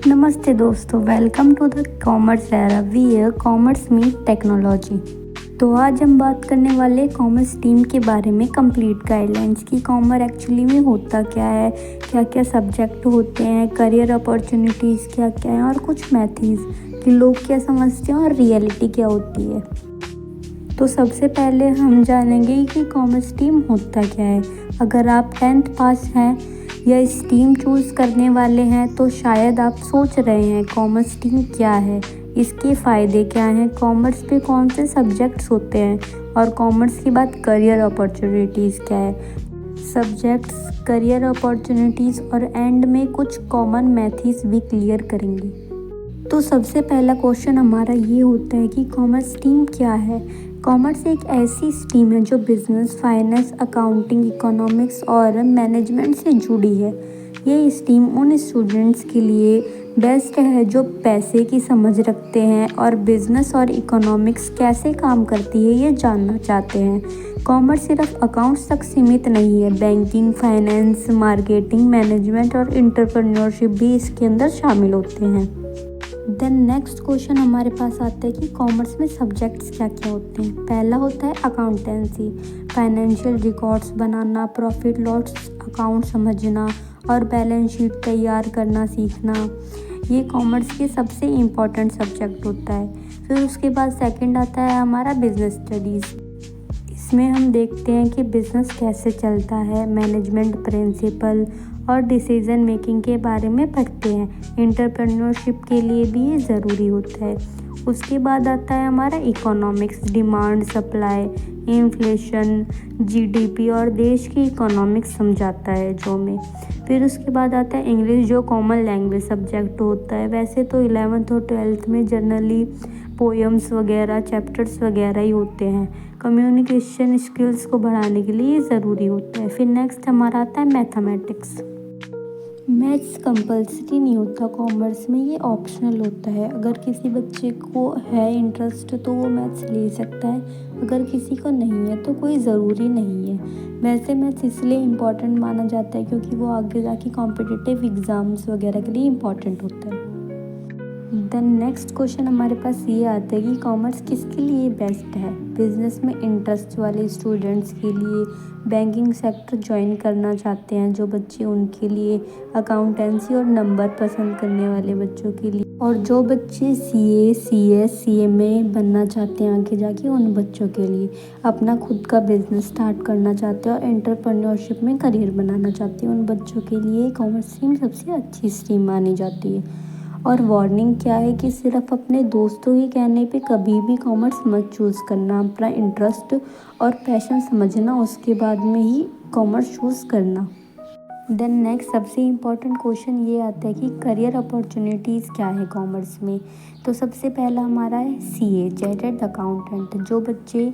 नमस्ते दोस्तों, welcome to the commerce era we commerce meet technology. तो आज हम बात करने वाले कॉमर्स स्ट्रीम के बारे में कंप्लीट गाइडलाइंस की कॉमर्स एक्चुअली में होता क्या है, क्या क्या सब्जेक्ट होते हैं, करियर अपॉर्चुनिटीज़ क्या क्या हैं और कुछ मैथ्स कि लोग क्या समझते हैं और रियलिटी क्या होती है। तो सबसे पहले हम जानेंगे कि कॉमर्स स्ट्रीम होता क्या है। अगर आप 10th पास हैं या स्ट्रीम चूज़ करने वाले हैं तो शायद आप सोच रहे हैं कॉमर्स स्ट्रीम क्या है, इसके फ़ायदे क्या हैं, कॉमर्स पे कौन से सब्जेक्ट्स होते हैं और कॉमर्स के बाद करियर अपॉर्चुनिटीज़ क्या है, सब्जेक्ट्स, करियर अपॉर्चुनिटीज़ और एंड में कुछ कॉमन मैथ्स भी क्लियर करेंगे। तो सबसे पहला क्वेश्चन हमारा ये होता है कि कॉमर्स स्ट्रीम क्या है। कॉमर्स एक ऐसी स्ट्रीम है जो बिजनेस, फाइनेंस, अकाउंटिंग, इकोनॉमिक्स और मैनेजमेंट से जुड़ी है। ये स्ट्रीम उन स्टूडेंट्स के लिए बेस्ट है जो पैसे की समझ रखते हैं और बिजनेस और इकोनॉमिक्स कैसे काम करती है ये जानना चाहते हैं। कॉमर्स सिर्फ अकाउंट्स तक सीमित नहीं है, बैंकिंग, फाइनेंस, मार्केटिंग, मैनेजमेंट और एंटरप्रेन्योरशिप भी इसके अंदर शामिल होते हैं। देन नेक्स्ट क्वेश्चन हमारे पास आता है कि कॉमर्स में सब्जेक्ट्स क्या क्या होते हैं। पहला होता है अकाउंटेंसी, फाइनेंशियल रिकॉर्ड्स बनाना, प्रॉफिट लॉस अकाउंट समझना और बैलेंस शीट तैयार करना सीखना। ये कॉमर्स के सबसे इम्पॉर्टेंट सब्जेक्ट होता है। फिर उसके बाद सेकंड आता है हमारा बिजनेस स्टडीज़। इसमें हम देखते हैं कि बिज़नेस कैसे चलता है, मैनेजमेंट प्रिंसिपल और डिसीजन मेकिंग के बारे में पढ़ते हैं। एंटरप्रेन्योरशिप के लिए भी ये ज़रूरी होता है। उसके बाद आता है हमारा economics, demand, supply, inflation, GDP और देश की इकोनॉमिक्स समझाता है जो में। फिर उसके बाद आता है इंग्लिश जो कॉमन लैंग्वेज सब्जेक्ट होता है। वैसे तो 11th और 12th में जनरली पोएम्स वगैरह, चैप्टर्स वगैरह ही होते हैं। कम्युनिकेशन स्किल्स को बढ़ाने के लिए ये ज़रूरी होता है। फिर नेक्स्ट हमारा आता है मैथमेटिक्स। मैथ्स कंपलसरी नहीं होता कॉमर्स में, ये ऑप्शनल होता है। अगर किसी बच्चे को है इंटरेस्ट तो वो मैथ्स ले सकता है, अगर किसी को नहीं है तो कोई ज़रूरी नहीं है। वैसे मैथ्स इसलिए इम्पॉर्टेंट माना जाता है क्योंकि वो आगे जाके कॉम्पिटिटिव एग्ज़ाम्स वगैरह के लिए इम्पॉर्टेंट होता है। देन नेक्स्ट क्वेश्चन हमारे पास ये आता है कि कॉमर्स किसके लिए बेस्ट है। बिजनेस में इंटरेस्ट वाले स्टूडेंट्स के लिए, बैंकिंग सेक्टर ज्वाइन करना चाहते हैं जो बच्चे, उनके लिए, अकाउंटेंसी और नंबर पसंद करने वाले बच्चों के लिए, और जो बच्चे सीए, सीएस, सीएमए बनना चाहते हैं आगे जाके उन बच्चों के लिए, अपना खुद का बिजनेस स्टार्ट करना चाहते हैं और एंटरप्रेन्योरशिप में करियर बनाना चाहते हैं उन बच्चों के लिए कॉमर्स स्ट्रीम सबसे अच्छी स्ट्रीम मानी जाती है। और वार्निंग क्या है कि सिर्फ अपने दोस्तों के कहने पे कभी भी कॉमर्स मत चूज़ करना। अपना इंटरेस्ट और पैशन समझना, उसके बाद में ही कॉमर्स चूज़ करना। देन नेक्स्ट सबसे इम्पॉर्टेंट क्वेश्चन ये आता है कि करियर अपॉर्चुनिटीज़ क्या है कॉमर्स में। तो सबसे पहला हमारा है सीए, चार्टर्ड अकाउंटेंट। जो बच्चे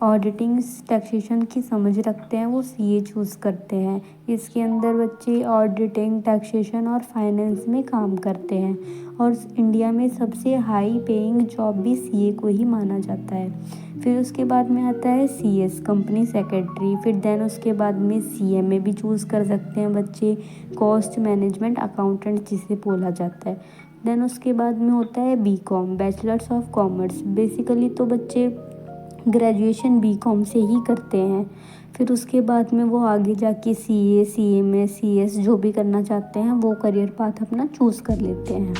ऑडिटिंग, टैक्सेशन की समझ रखते हैं वो सीए चूज़ करते हैं। इसके अंदर बच्चे ऑडिटिंग, टैक्सेशन और फाइनेंस में काम करते हैं और इंडिया में सबसे हाई पेइंग जॉब भी सीए को ही माना जाता है। फिर उसके बाद में आता है सीएस, कंपनी सेक्रेटरी। फिर देन उसके बाद में सीएमए भी चूज़ कर सकते हैं बच्चे, कॉस्ट मैनेजमेंट अकाउंटेंट जिसे बोला जाता है। देन उसके बाद में होता है BCom, bachelors of commerce. Basically तो बच्चे ग्रेजुएशन बीकॉम से ही करते हैं। फिर उसके बाद में वो आगे जाके सीए, सीएमए, सीएस जो भी करना चाहते हैं वो करियर पाथ अपना चूज़ कर लेते हैं।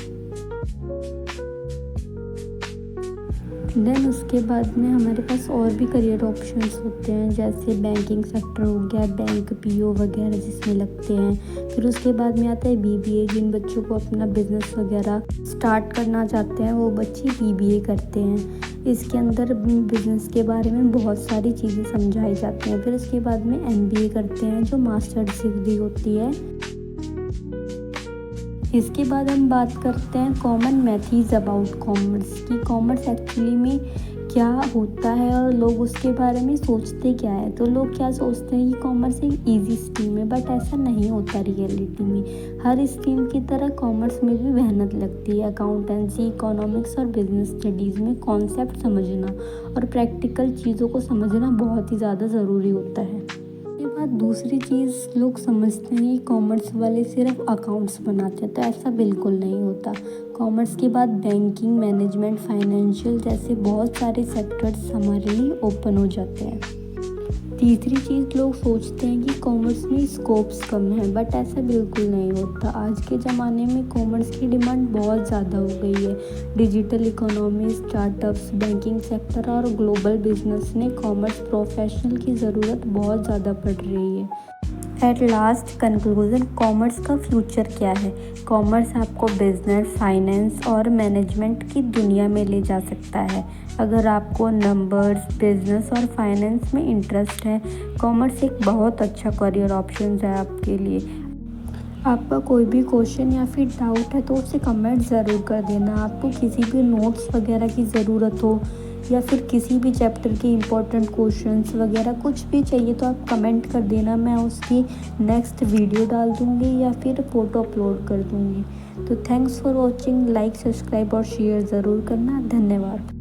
देन उसके बाद में हमारे पास और भी करियर ऑप्शंस होते हैं जैसे बैंकिंग सेक्टर हो गया, बैंक पीओ वगैरह जिसमें लगते हैं। फिर उसके बाद में आता है बीबीए, जिन बच्चों को अपना बिजनेस वगैरह स्टार्ट करना चाहते हैं वो बच्चे बीबीए करते हैं। इसके अंदर बिजनेस के बारे में बहुत सारी चीज़ें समझाई जाती हैं। फिर उसके बाद में एमबीए करते हैं जो मास्टर्स डिग्री होती है। इसके बाद हम बात करते हैं कॉमन मैथ्स अबाउट कॉमर्स की कॉमर्स एक्चुअली में क्या होता है और लोग उसके बारे में सोचते क्या है। तो लोग क्या सोचते हैं कि कॉमर्स एक इजी स्ट्रीम है, बट ऐसा नहीं होता रियलिटी में। हर स्ट्रीम की तरह कॉमर्स में भी मेहनत लगती है। अकाउंटेंसी, इकोनॉमिक्स और बिजनेस स्टडीज़ में कॉन्सेप्ट समझना और प्रैक्टिकल चीज़ों को समझना बहुत ही ज़्यादा ज़रूरी होता है। उसके बाद साथ दूसरी चीज़ लोग समझते हैं कि कॉमर्स वाले सिर्फ अकाउंट्स बनाते हैं, तो ऐसा बिल्कुल नहीं होता। कॉमर्स के बाद बैंकिंग, मैनेजमेंट, फाइनेंशियल जैसे बहुत सारे सेक्टर्स हमारे लिए ओपन हो जाते हैं। तीसरी चीज़, लोग सोचते हैं कि कॉमर्स में स्कोप्स कम है, बट ऐसा बिल्कुल नहीं होता। आज के ज़माने में कॉमर्स की डिमांड बहुत ज़्यादा हो गई है। Digital economy, startups, banking sector और ग्लोबल बिजनेस ने कॉमर्स प्रोफेशनल की ज़रूरत बहुत ज़्यादा पड़ रही है। एट लास्ट कंक्लूजन, कॉमर्स का फ्यूचर क्या है? कॉमर्स आपको बिजनेस, फाइनेंस और मैनेजमेंट की दुनिया में ले जा सकता है। अगर आपको नंबर्स, बिजनेस और फाइनेंस में इंटरेस्ट है, कॉमर्स एक बहुत अच्छा करियर ऑप्शन है आपके लिए। आपका कोई भी क्वेश्चन या फिर डाउट है तो उसे कमेंट ज़रूर कर देना। आपको किसी भी नोट्स वगैरह की ज़रूरत हो या फिर किसी भी चैप्टर के इम्पोर्टेंट क्वेश्चंस वगैरह कुछ भी चाहिए तो आप कमेंट कर देना। मैं उसकी नेक्स्ट वीडियो डाल दूँगी या फिर फ़ोटो अपलोड कर दूँगी। तो thanks for watching. Like, subscribe और शेयर ज़रूर करना। धन्यवाद।